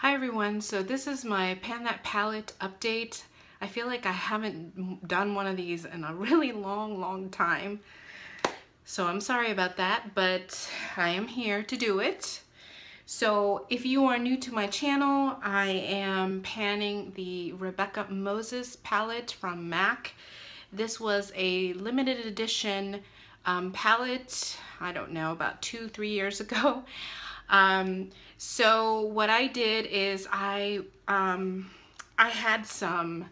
Hi everyone, so this is my Pan That Palette update. I feel like I haven't done one of these in a really long time. So I'm sorry about that, but I am here to do it. So if you are new to my channel, I am panning the Rebecca Moses palette from MAC. This was a limited edition palette, I don't know, about 2-3 years ago. So what I did is I had some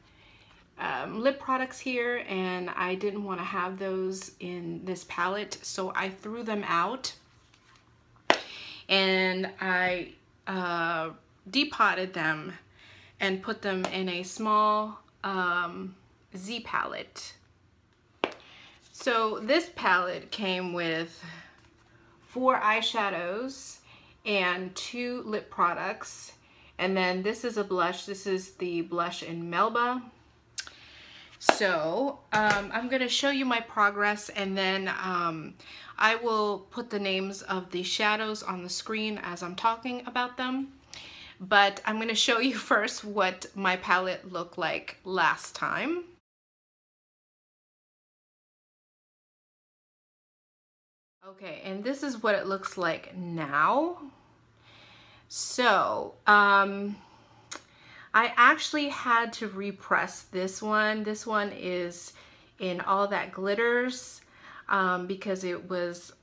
lip products here and I didn't want to have those in this palette, so I threw them out and I depotted them and put them in a small Z palette. So this palette came with 4 eyeshadows and 2 lip products, and then this is a blush. This is the blush in Melba. So I'm going to show you my progress, and then I will put the names of the shadows on the screen as I'm talking about them. But I'm going to show you first what my palette looked like last time. Okay, and this is what it looks like now. So, I actually had to repress this one. This one is in All That Glitters because it was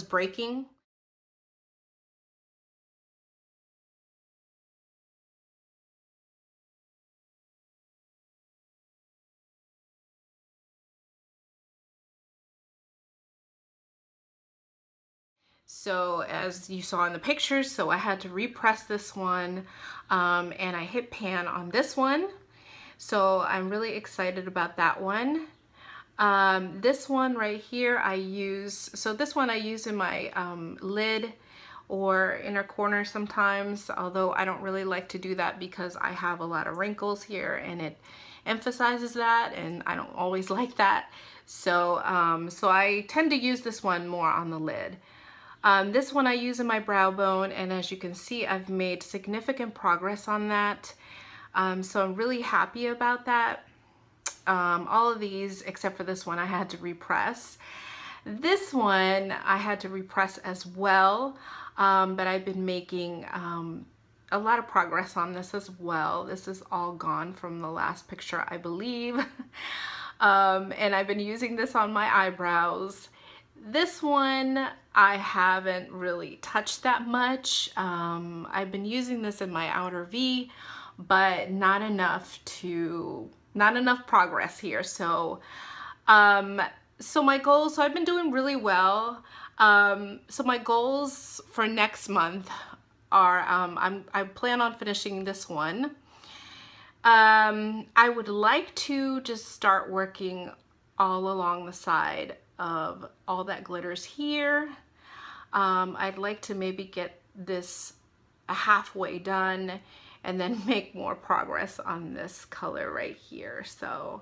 breaking. So as you saw in the pictures, so I had to repress this one and I hit pan on this one. So I'm really excited about that one. This one right here I use, so this one I use in my lid or inner corner sometimes, although I don't really like to do that because I have a lot of wrinkles here and it emphasizes that, and I don't always like that. So, so I tend to use this one more on the lid. This one I use in my brow bone, and as you can see, I've made significant progress on that. So I'm really happy about that. All of these, except for this one, I had to repress. This one I had to repress as well, but I've been making a lot of progress on this as well. This is all gone from the last picture, I believe. And I've been using this on my eyebrows. This one I haven't really touched that much. I've been using this in my outer V, but not enough progress here. So so my goals, so I've been doing really well. So my goals for next month are I plan on finishing this one. I would like to just start working all along the side of All That Glitters here. I'd like to maybe get this halfway done and then make more progress on this color right here. So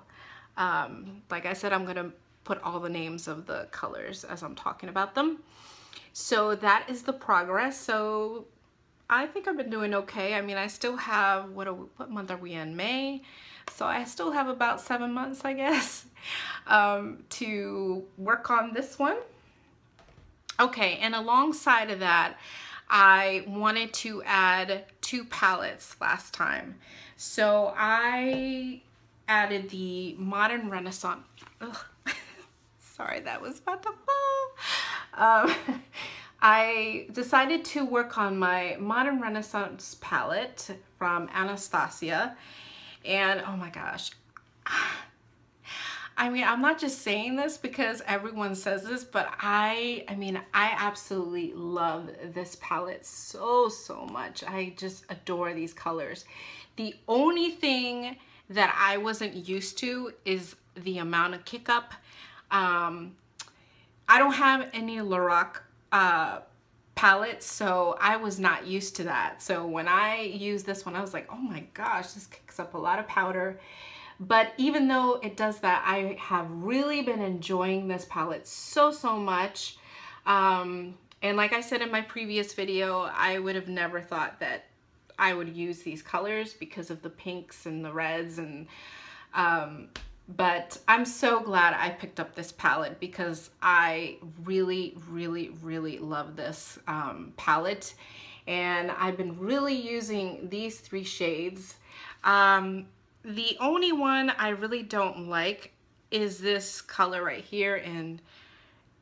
like I said, I'm gonna put all the names of the colors as I'm talking about them. So that is the progress. So I think I've been doing okay. I mean, I still have, what month are we in? May? So I still have about 7 months, I guess, to work on this one. Okay, and alongside of that, I wanted to add 2 palettes last time. So I added the Modern Renaissance. Ugh. Sorry, that was about to fall. I decided to work on my Modern Renaissance palette from Anastasia. And oh my gosh, I mean, I'm not just saying this because everyone says this, but I mean, I absolutely love this palette so much. I just adore these colors. The only thing that I wasn't used to is the amount of kick up. I don't have any Lorac palettes, so I was not used to that. So when I used this one, I was like, oh my gosh, this kicks up a lot of powder. But even though it does that, I have really been enjoying this palette so much. And like I said in my previous video, I would have never thought that I would use these colors because of the pinks and the reds, and but I'm so glad I picked up this palette because I really, really, really love this palette, and I've been really using these 3 shades. The only one I really don't like is this color right here in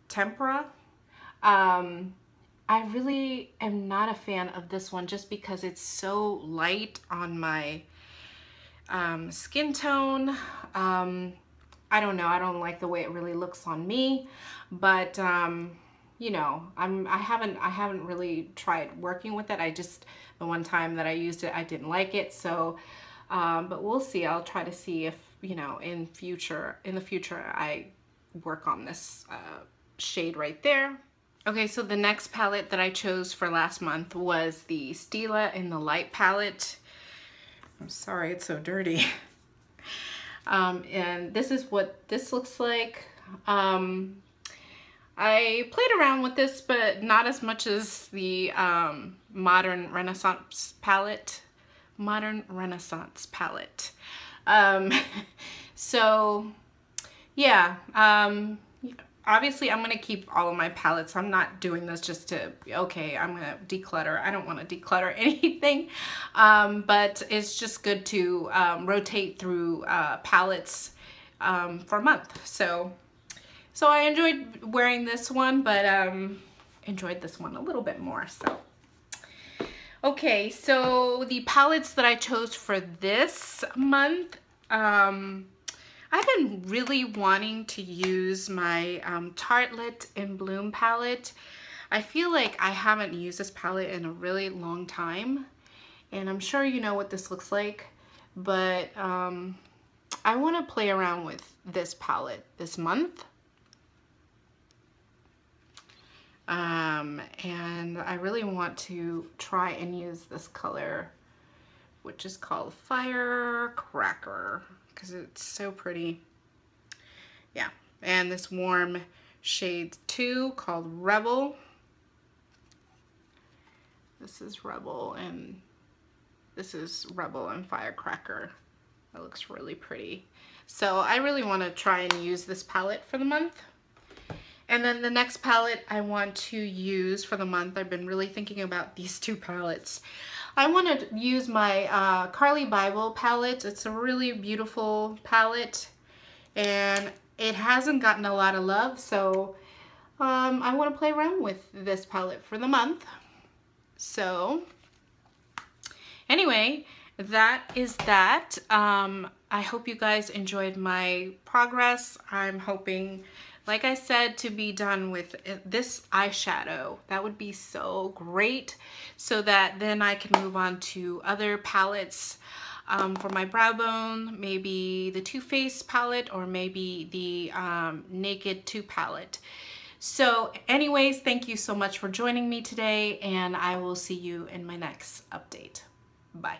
Tempera. I really am not a fan of this one just because it's so light on my skin tone. I don't know, I don't like the way it really looks on me, but you know, I haven't really tried working with it. I just, the one time that I used it, I didn't like it. So but we'll see. I'll try to see if, you know, in the future I work on this shade right there. Okay, so the next palette that I chose for last month was the Stila in the Light palette. I'm sorry, it's so dirty. And this is what this looks like. I played around with this, but not as much as the Modern Renaissance palette. So yeah, obviously I'm gonna keep all of my palettes. I'm not doing this just to, okay, I'm gonna declutter. I don't want to declutter anything, but it's just good to rotate through palettes for a month. So I enjoyed wearing this one, but enjoyed this one a little bit more. So okay, so the palettes that I chose for this month, I've been really wanting to use my Tartelette in Bloom palette. I feel like I haven't used this palette in a really long time, and I'm sure you know what this looks like, but I want to play around with this palette this month. And I really want to try and use this color, which is called Firecracker, because it's so pretty. Yeah, and this warm shade 2 called Rebel. This is Rebel, and this is Rebel and Firecracker. That looks really pretty. So I really want to try and use this palette for the month. And then the next palette I want to use for the month, I've been really thinking about these 2 palettes. I want to use my Carly Bible palette. It's a really beautiful palette, and it hasn't gotten a lot of love, so I want to play around with this palette for the month. So anyway, that is that. I hope you guys enjoyed my progress. I'm hoping, like I said, to be done with this eyeshadow. That would be so great, so that then I can move on to other palettes for my brow bone, maybe the Too Faced palette, or maybe the Naked 2 palette. So anyways, thank you so much for joining me today, and I will see you in my next update. Bye.